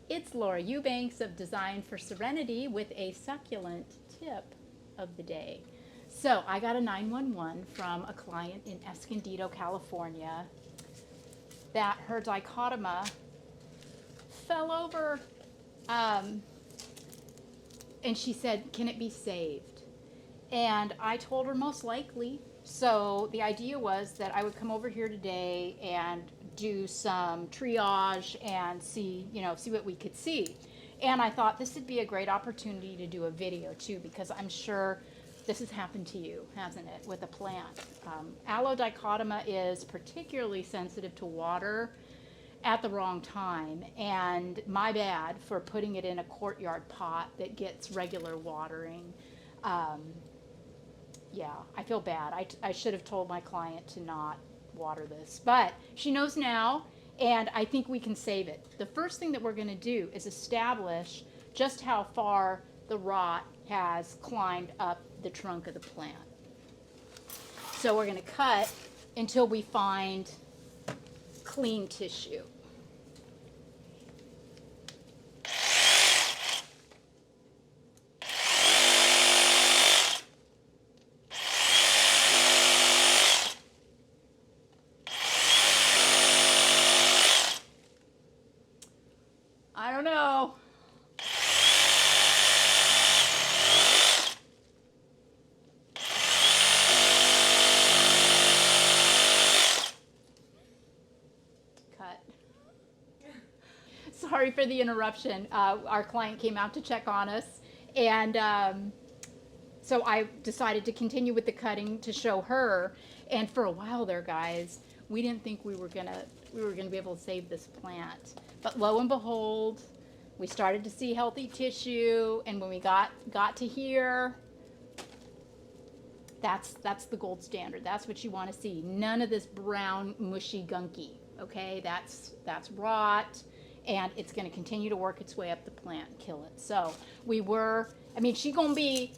It's Laura Eubanks of Design for Serenity with a succulent tip of the day. So I got a 911 from a client in Escondido, California, that her dichotoma fell over, um, and she said, "Can it be saved?" And I told her most likely. So the idea was that I would come over here today and do some triage and see what we could see. And I thought this would be a great opportunity to do a video too, because I'm sure this has happened to you, hasn't it, with a plant. Aloe dichotoma is particularly sensitive to water at the wrong time, and my bad for putting it in a courtyard pot that gets regular watering. Um, yeah, I feel bad. I should have told my client to not water this, but she knows now, and I think we can save it. The first thing that we're going to do is establish just how far the rot has climbed up the trunk of the plant. So we're going to cut until we find clean tissue. I don't know. Cut. Sorry for the interruption. Our client came out to check on us, and so I decided to continue with the cutting to show her. And for a while there, guys, we didn't think we were gonna be able to save this plant. But lo and behold, we started to see healthy tissue, and when we got to here, that's the gold standard. That's what you want to see. None of this brown mushy gunky. Okay, that's rot, and it's going to continue to work its way up the plant and kill it. So she's gonna be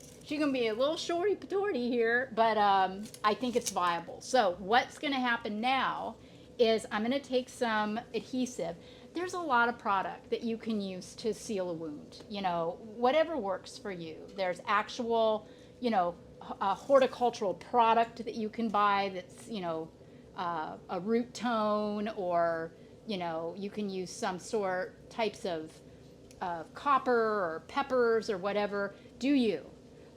a little shorty patorty here, but I think it's viable. So what's going to happen now is I'm going to take some adhesive. There's a lot of product that you can use to seal a wound. Whatever works for you. There's actual, a horticultural product that you can buy that's, a root tone, or, you can use some types of copper or peppers or whatever. Do you?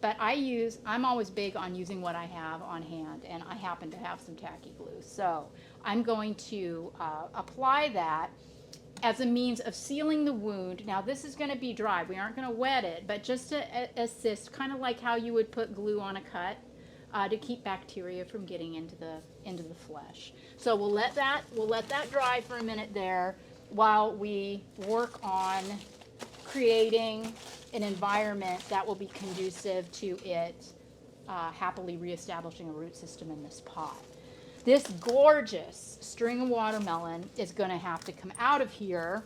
But I'm always big on using what I have on hand, and I happen to have some tacky glue. So I'm going to apply that as a means of sealing the wound. Now this is going to be dry. We aren't going to wet it, but just to assist, kind of like how you would put glue on a cut to keep bacteria from getting into the flesh. So we'll let that dry for a minute there while we work on creating an environment that will be conducive to it happily reestablishing a root system in this pot. This gorgeous string of watermelon is going to have to come out of here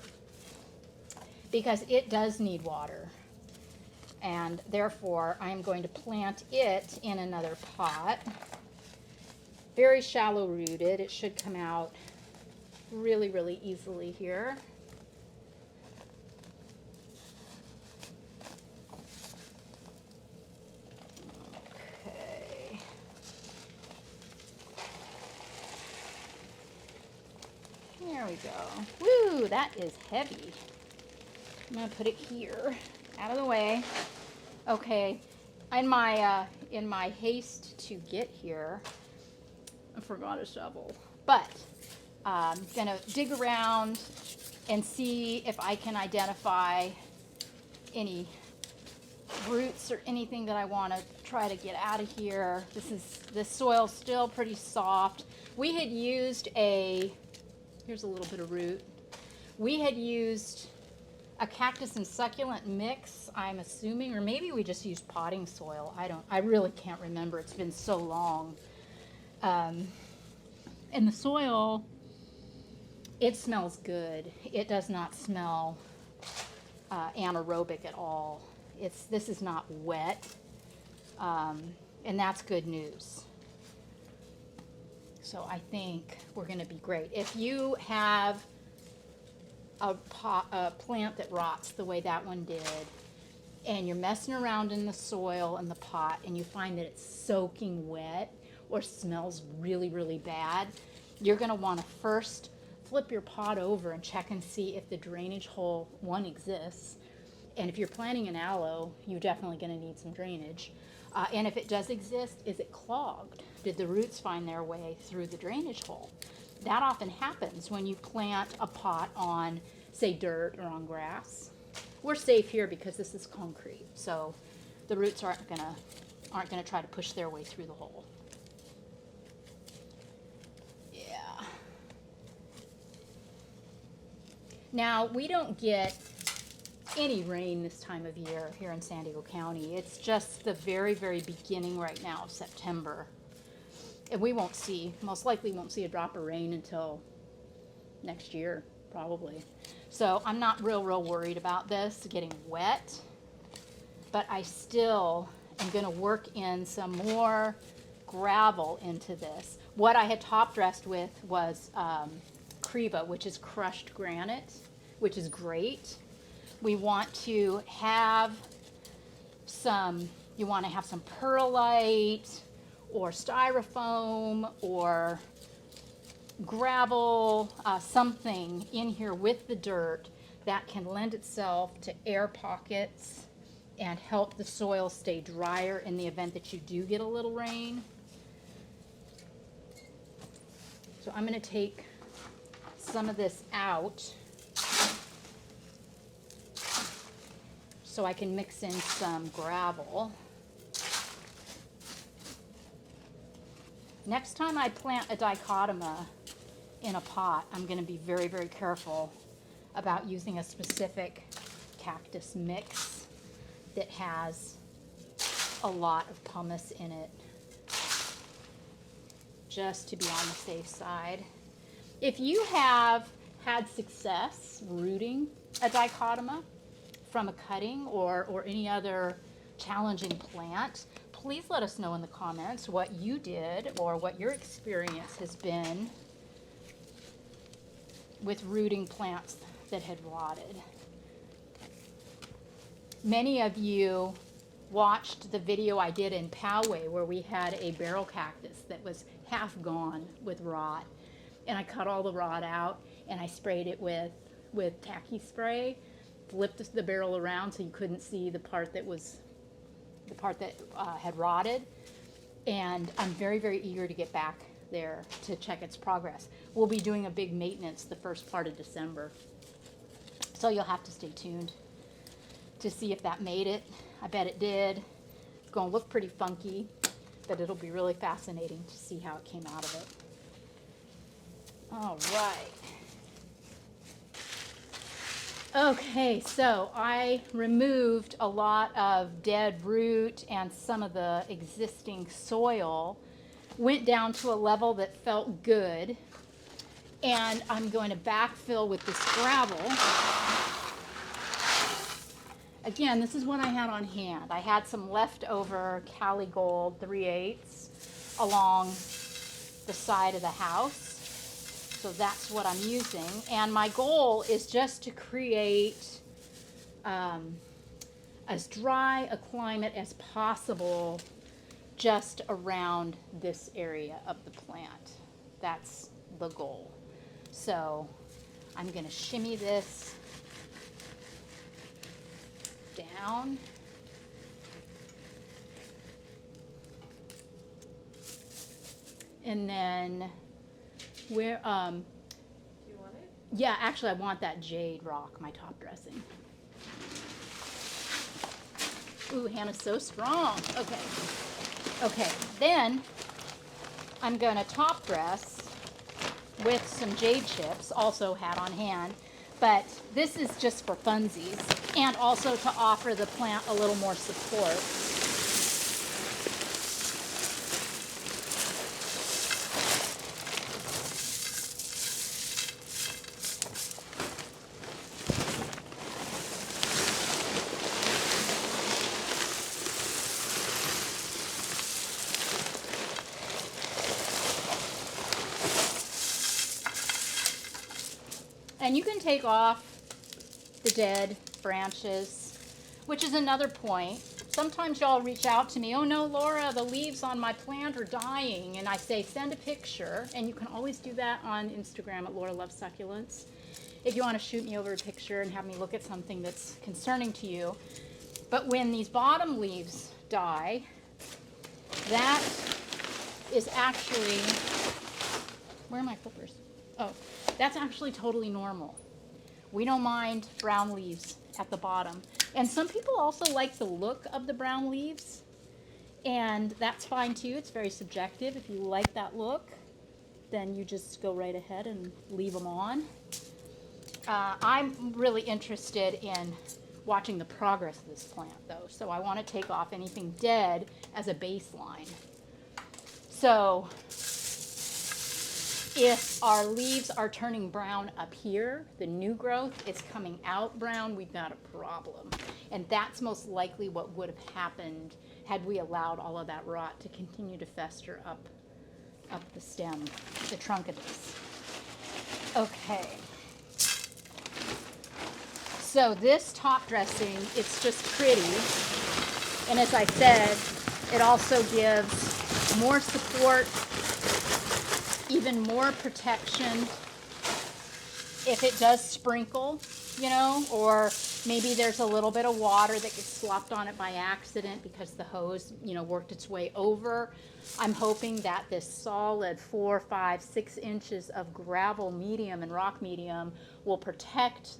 because it does need water. And therefore, I'm going to plant it in another pot. Very shallow rooted. It should come out really, really easily here. There we go. Woo, that is heavy. I'm gonna put it here, out of the way. Okay, in my haste to get here, I forgot a shovel. But I'm gonna dig around and see if I can identify any roots or anything that I want to try to get out of here. This soil's still pretty soft. We had used here's a little bit of root. We had used a cactus and succulent mix, I'm assuming, or maybe we just used potting soil. I really can't remember. It's been so long. And the soil, it smells good. It does not smell anaerobic at all. This is not wet, and that's good news. So I think we're going to be great. If you have a plant that rots the way that one did, and you're messing around in the soil in the pot and you find that it's soaking wet or smells really, really bad, you're going to want to first flip your pot over and check and see if the drainage hole, one, exists. And if you're planting an aloe, you're definitely going to need some drainage. And if it does exist, is it clogged? Did the roots find their way through the drainage hole? That often happens when you plant a pot on, say, dirt or on grass. We're safe here because this is concrete, so the roots aren't gonna try to push their way through the hole. Yeah. Now, we don't get any rain this time of year here in San Diego County. It's just the very, very beginning right now of September. And we won't see, most likely won't see a drop of rain until next year, probably. So I'm not real worried about this getting wet, but I still am gonna work in some more gravel into this. What I had top dressed with was Creva, which is crushed granite, which is great. We want to have some, you wanna have some perlite or styrofoam or gravel, something in here with the dirt that can lend itself to air pockets and help the soil stay drier in the event that you do get a little rain. So I'm going to take some of this out so I can mix in some gravel. Next time I plant a dichotoma in a pot, I'm going to be very, very careful about using a specific cactus mix that has a lot of pumice in it, just to be on the safe side. If you have had success rooting a dichotoma from a cutting or any other challenging plant, please let us know in the comments what you did or what your experience has been with rooting plants that had rotted. Many of you watched the video I did in Poway where we had a barrel cactus that was half gone with rot, and I cut all the rot out and I sprayed it with tacky spray, flipped the barrel around so you couldn't see the part that had rotted, and I'm very, very eager to get back there to check its progress. We'll be doing a big maintenance the first part of December, so you'll have to stay tuned to see if that made it. I bet it did. It's going to look pretty funky, but it'll be really fascinating to see how it came out of it. All right. Okay, so I removed a lot of dead root and some of the existing soil, went down to a level that felt good, and I'm going to backfill with this gravel. Again, this is what I had on hand. I had some leftover Cali Gold 3/8 along the side of the house. So that's what I'm using. And my goal is just to create as dry a climate as possible just around this area of the plant. That's the goal. So I'm going to shimmy this down. And then where, Do you want it? yeah, actually I want that jade rock, my top dressing. Ooh, Hannah's so strong. Okay. Okay, then I'm gonna top dress with some jade chips, also had on hand, but this is just for funsies and also to offer the plant a little more support. And you can take off the dead branches, which is another point. Sometimes y'all reach out to me, oh no, Laura, the leaves on my plant are dying. And I say, send a picture. And you can always do that on Instagram at Laura Loves Succulents. If you want to shoot me over a picture and have me look at something that's concerning to you. But when these bottom leaves die, that is actually, where are my clippers? Oh, that's actually totally normal. We don't mind brown leaves at the bottom. And some people also like the look of the brown leaves, and that's fine too. It's very subjective. If you like that look, then you just go right ahead and leave them on. I'm really interested in watching the progress of this plant though, so I want to take off anything dead as a baseline. So if our leaves are turning brown up here, the new growth is coming out brown, we've got a problem. And that's most likely what would have happened had we allowed all of that rot to continue to fester up the stem, the trunk of this. Okay. So this top dressing, it's just pretty. And as I said, it also gives more support, even more protection if it does sprinkle, you know, or maybe there's a little bit of water that gets slopped on it by accident because the hose, you know, worked its way over. I'm hoping that this solid 4, 5, 6 inches of gravel medium and rock medium will protect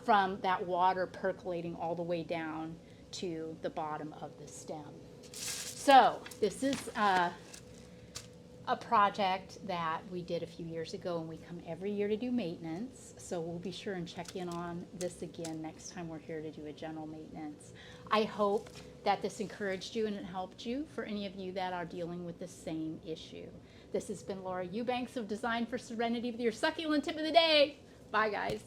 from that water percolating all the way down to the bottom of the stem. So this is a project that we did a few years ago, and we come every year to do maintenance. So we'll be sure and check in on this again next time we're here to do a general maintenance. I hope that this encouraged you and it helped you for any of you that are dealing with the same issue. This has been Laura Eubanks of Design for Serenity with your succulent tip of the day. Bye, guys.